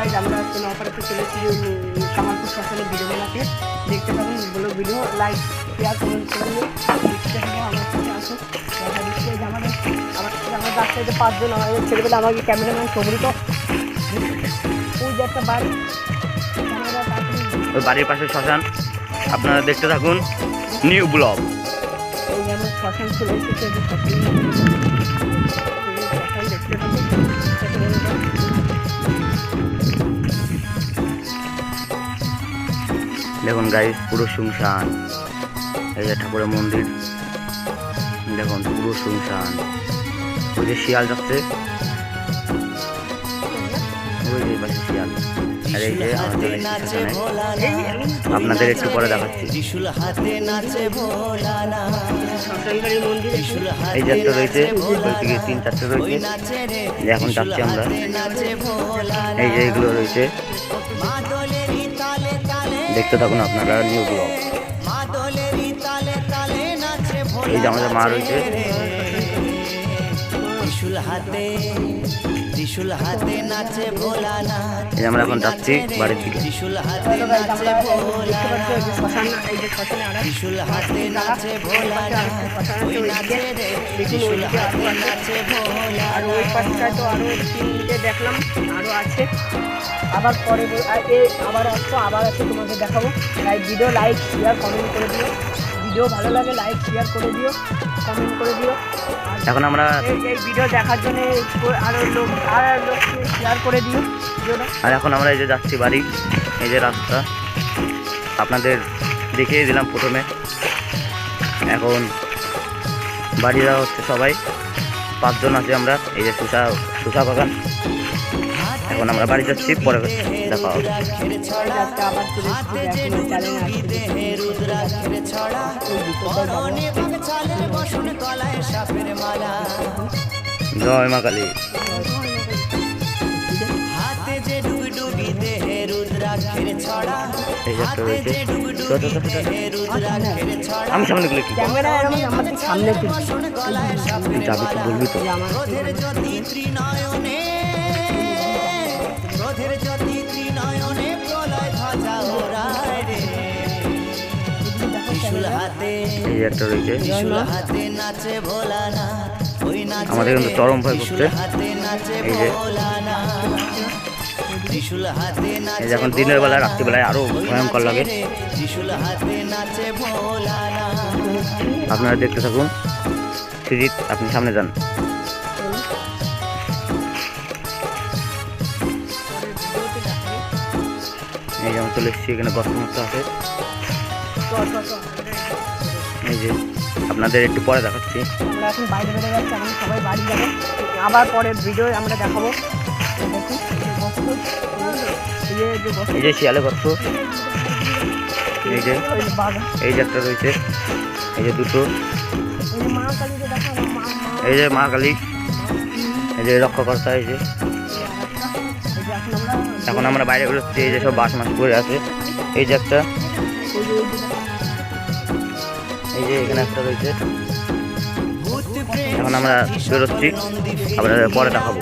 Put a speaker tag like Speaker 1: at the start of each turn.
Speaker 1: Guys, আমরা আজকে নওপাড়াতে চলেছি কামালপুর শ্মশানে ভিডিও বানাতে। দেখতে পাবেন বলো, ভিডিও লাইক শেয়ার কমেন্ট করলে দেখতে থাকবো। আমার সাথে আসো, আমার রাস্তায় 5 জন আমাদের ছেলেবেলা আমাকে ক্যামেরাম্যান সমৃত ওই যে একটা বাড়ি,
Speaker 2: ওই বাড়ির পাশে শ্মশান, আপনারা দেখতে থাকুন নিউ ব্লগ।
Speaker 1: এই যে আমার শ্মশান চলে এসেছে, শ্মশান দেখতে থাকুন।
Speaker 2: দেখুন গাইস, পুরো শুনশান। এই যে ঠাকুরের মন্দির, দেখুন পুরো শুনশান। ওই যে শিয়াল যাচ্ছে, ওই যে পাশে শিয়াল। আর এই যে আমাদের আপনাদের একটু পরে দেখাচ্ছি। এই যে একটা রয়েছে, 3-4টে রয়েছে, এখন যাচ্ছি আমরা। এই যে এগুলো রয়েছে, দেখতে থাকুন আপনারা নিউ ব্লগ। এই যে আমাদের মা রয়েছে, এই আমরা এখন যাচ্ছি বাড়ির দিকে।
Speaker 1: আর ওই পাশটায় তো আরো 3 মিনিটে দেখলাম আরো আছে, আবার পরে আবার আসবো, আবার আছে তোমাকে দেখাবো। ভিডিও লাইক শেয়ার কমেন্ট করে দিও, ভিডিও ভালো লাগে লাইক শেয়ার করে দিও, কমেন্ট করে দিও।
Speaker 2: এখন আমরা
Speaker 1: এই ভিডিও দেখার জন্য আরো লোককে শেয়ার করে দিও ভিডিওটা।
Speaker 2: আর এখন আমরা এই যে যাচ্ছি বাড়ি। এই যে রাস্তা আপনাদের দেখিয়ে দিলাম প্রথমে। এখন বাড়ি যাওয়া হচ্ছে, সবাই 5 জন আছে আমরা। এই যে শসা বাগান। এখন আমরা বাড়ি যাচ্ছি, পরে দেখা হবে। জয় মা কালী। আমি সামনে গুলো কি
Speaker 1: সামনে
Speaker 2: যাবি তো, বলবি তো। এই যে একটা রয়েছে, আমাদের কিন্তু চরম ভয় করছে। এই যে এখন দিনের বেলায়, রাত্রিবেলায় আরো ভয়ঙ্কর লাগে। আপনারা দেখতে থাকুন। সুজিত, আপনি সামনে যান। এই যে আমরা চলে এসেছি, এখানে গর্ত মতো আছে। এই যে আপনাদের একটু পরে দেখাচ্ছি।
Speaker 1: আমরা এখন বাইরে বেড়ে যাচ্ছি, এখন সবাই বাড়ি যাবো, আবার পরে ভিডিও আমরা দেখাবো।
Speaker 2: এই যে শিয়ালে গর্ত, এই যে একটা রয়েছে, এই যে 2টো, এই যে মা কালী, এই যে রক্ষাকর্তা। এই যে এখন আমরা বাইরে বেরোচ্ছি, এই যে সব বাস মাস করে আছে। এই যে একটা, এই যে এখানে একটা রয়েছে। এখন আমরা বেরোচ্ছি, আবার পরে দেখাবো।